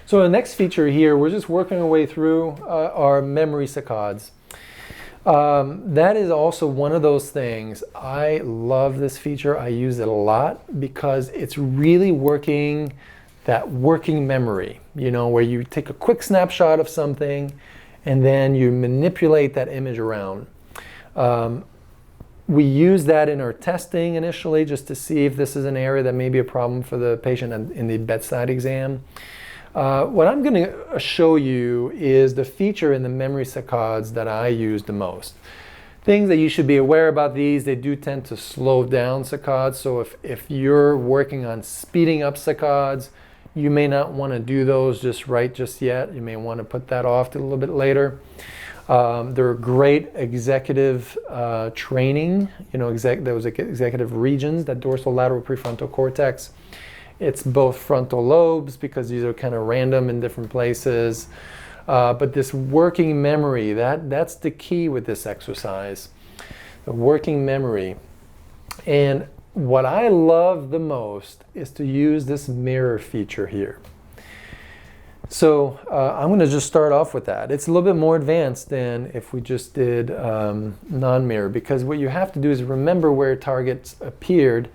So the next feature here, we're just working our way through our memory saccades. That is also one of those things. I love this feature. I use it a lot because it's really working that working memory, you know, where you take a quick snapshot of something and then you manipulate that image around. We use that in our testing initially just to see if this is an area that may be a problem for the patient in the bedside exam. What I'm going to show you is the feature in the memory saccades that I use the most. Things that you should be aware about these, they do tend to slow down saccades. So if you're working on speeding up saccades, you may not want to do those just yet. You may want to put that off to a little bit later. They're great executive training, you know, those executive regions, that dorsolateral prefrontal cortex. It's both frontal lobes because these are kind of random in different places. But this working memory, that's the key with this exercise, the working memory. And what I love the most is to use this mirror feature here. So I'm going to just start off with that. It's a little bit more advanced than if we just did non-mirror, because what you have to do is remember where targets appeared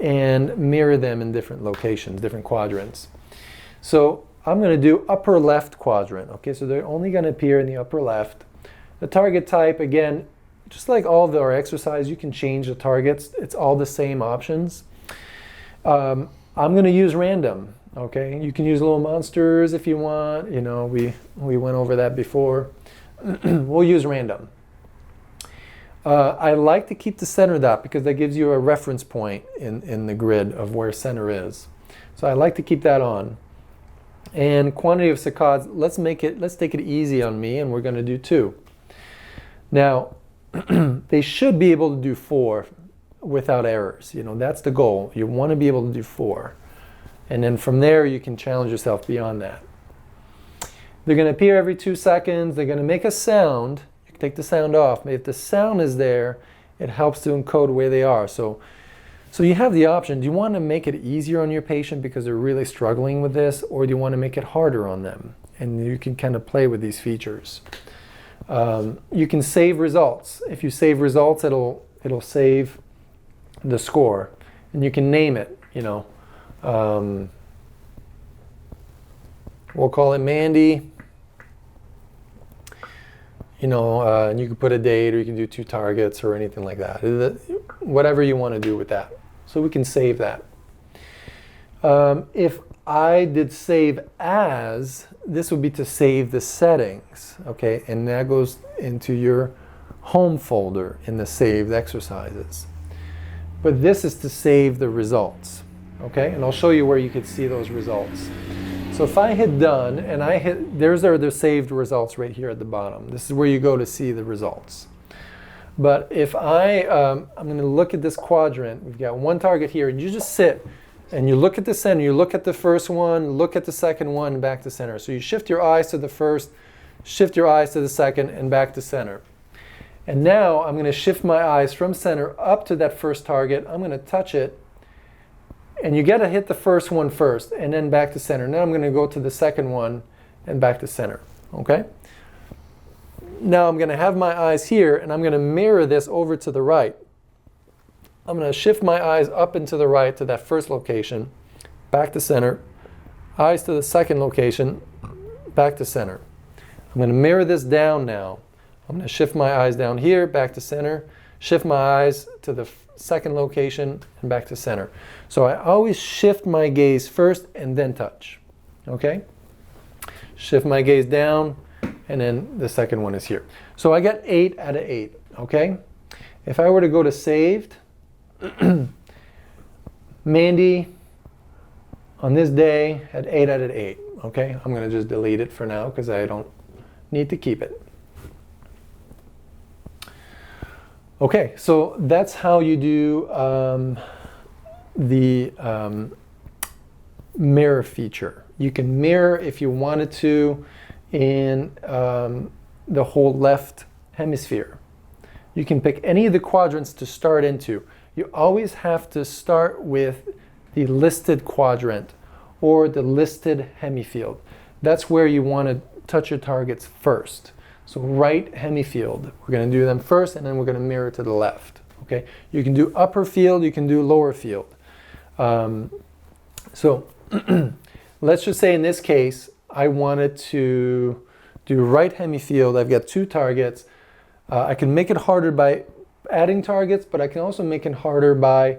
and mirror them in different locations, different quadrants. So I'm going to do upper left quadrant. Okay, so they're only going to appear in the upper left. The target type, again, just like all of our exercise, you can change the targets. It's all the same options. I'm going to use random. Okay, you can use little monsters if you want. You know, we went over that before. We'll use random. I like to keep the center dot because that gives you a reference point in the grid of where center is. So I like to keep that on. And quantity of saccades, let's take it easy on me, and we're going to do 2. Now, they should be able to do 4 without errors. You know, that's the goal. You want to be able to do 4. And then from there, you can challenge yourself beyond that. They're going to appear every 2 seconds. They're going to make a sound. You can take the sound off. If the sound is there, it helps to encode where they are. So you have the option. Do you want to make it easier on your patient because they're really struggling with this, or do you want to make it harder on them? And you can kind of play with these features. You can save results. If you save results, it'll save the score, and you can name it. You know, we'll call it Mandy. You know, and you can put a date, or you can do 2 targets or anything like that. Whatever you want to do with that. So we can save that. If I did save as, this would be to save the settings, okay? And that goes into your home folder in the saved exercises. But this is to save the results, okay? And I'll show you where you could see those results. So if I hit done, and I hit, there's the saved results right here at the bottom. This is where you go to see the results. But if I'm going to look at this quadrant, we've got 1 target here, and you just sit, and you look at the center, you look at the first one, look at the second one, and back to center. So you shift your eyes to the first, shift your eyes to the second, and back to center. And now I'm going to shift my eyes from center up to that first target. I'm going to touch it, and you got to hit the first one first, and then back to center. Now I'm going to go to the second one, and back to center, okay? Now I'm going to have my eyes here, and I'm going to mirror this over to the right. I'm going to shift my eyes up and to the right to that first location, back to center, eyes to the second location, back to center. I'm going to mirror this down now. I'm going to shift my eyes down here, back to center, shift my eyes to the second location, and back to center. So I always shift my gaze first and then touch, okay? Shift my gaze down, and then the second one is here. So I got 8 out of 8, okay? If I were to go to saved, Mandy on this day had 8 out of 8, okay? I'm going to just delete it for now because I don't need to keep it. Okay, so that's how you do the mirror feature. You can mirror if you wanted to in the whole left hemisphere. You can pick any of the quadrants to start into. You always have to start with the listed quadrant or the listed hemifield. that's where you want to touch your targets first. So right hemifield, we're going to do them first, and then we're going to mirror to the left. Okay, you can do upper field, you can do lower field. So let's just say in this case, I wanted to do right hemifield. I've got two targets. I can make it harder by adding targets, but I can also make it harder by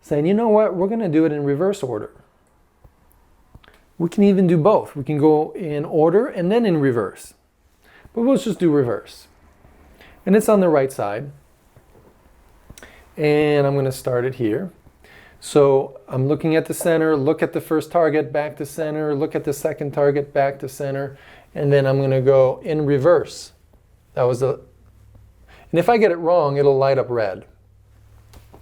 saying, you know what, we're going to do it in reverse order. We can even do both. We can go in order and then in reverse. But we'll just do reverse. And it's on the right side. And I'm going to start it here. So I'm looking at the center, look at the first target, back to center, look at the second target, back to center, and then I'm going to go in reverse. That was the, and if I get it wrong, it'll light up red.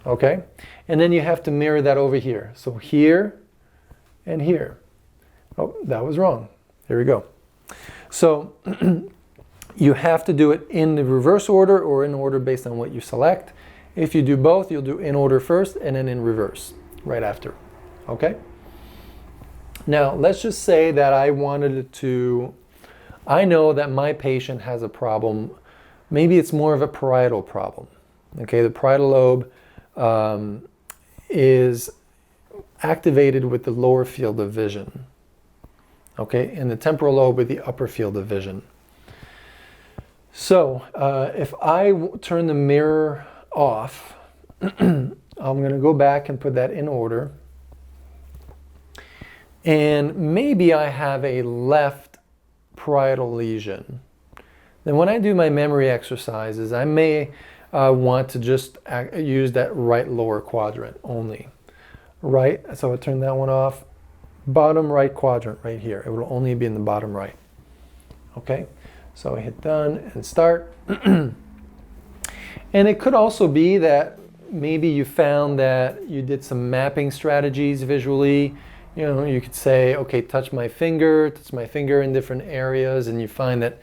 Okay? And then you have to mirror that over here. So here and here. Oh, that was wrong. There we go. So you have to do it in the reverse order or in order based on what you select. If you do both, you'll do in order first and then in reverse right after. Okay? Now, let's just say that I wanted to, I know that my patient has a problem. Maybe it's more of a parietal problem. Okay, the parietal lobe is activated with the lower field of vision. Okay, and the temporal lobe with the upper field of vision. So if I turn the mirror off, I'm going to go back and put that in order. And maybe I have a left parietal lesion. Then when I do my memory exercises, I may want to just use that right lower quadrant only. Right, so I turn that one off. Bottom right quadrant right here. It will only be in the bottom right. Okay, so I hit done and start. And it could also be that maybe you found that you did some mapping strategies visually. You know, you could say, okay, touch my finger in different areas, and you find that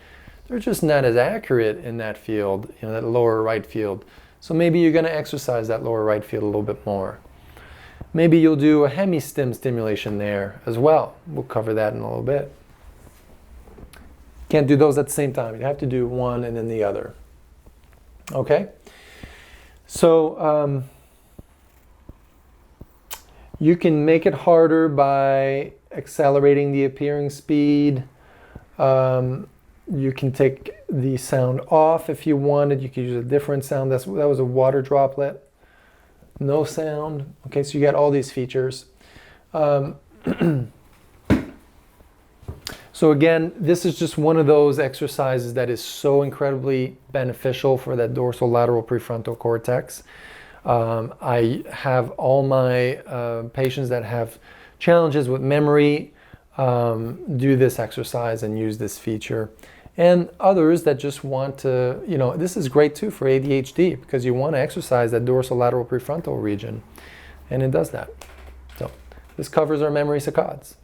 they're just not as accurate in that field, you know, that lower right field. So maybe you're going to exercise that lower right field a little bit more. Maybe you'll do a hemi-stim stimulation there as well. We'll cover that in a little bit. Can't do those at the same time. You have to do one and then the other. Okay? So you can make it harder by accelerating the appearing speed. You can take the sound off if you wanted. You could use a different sound. That was a water droplet. No sound. Okay, so you got all these features. So again, this is just one of those exercises that is so incredibly beneficial for that dorsolateral prefrontal cortex. I have all my patients that have challenges with memory do this exercise and use this feature. And others that just want to, you know, this is great too for ADHD because you want to exercise that dorsolateral prefrontal region. And it does that. So this covers our memory saccades.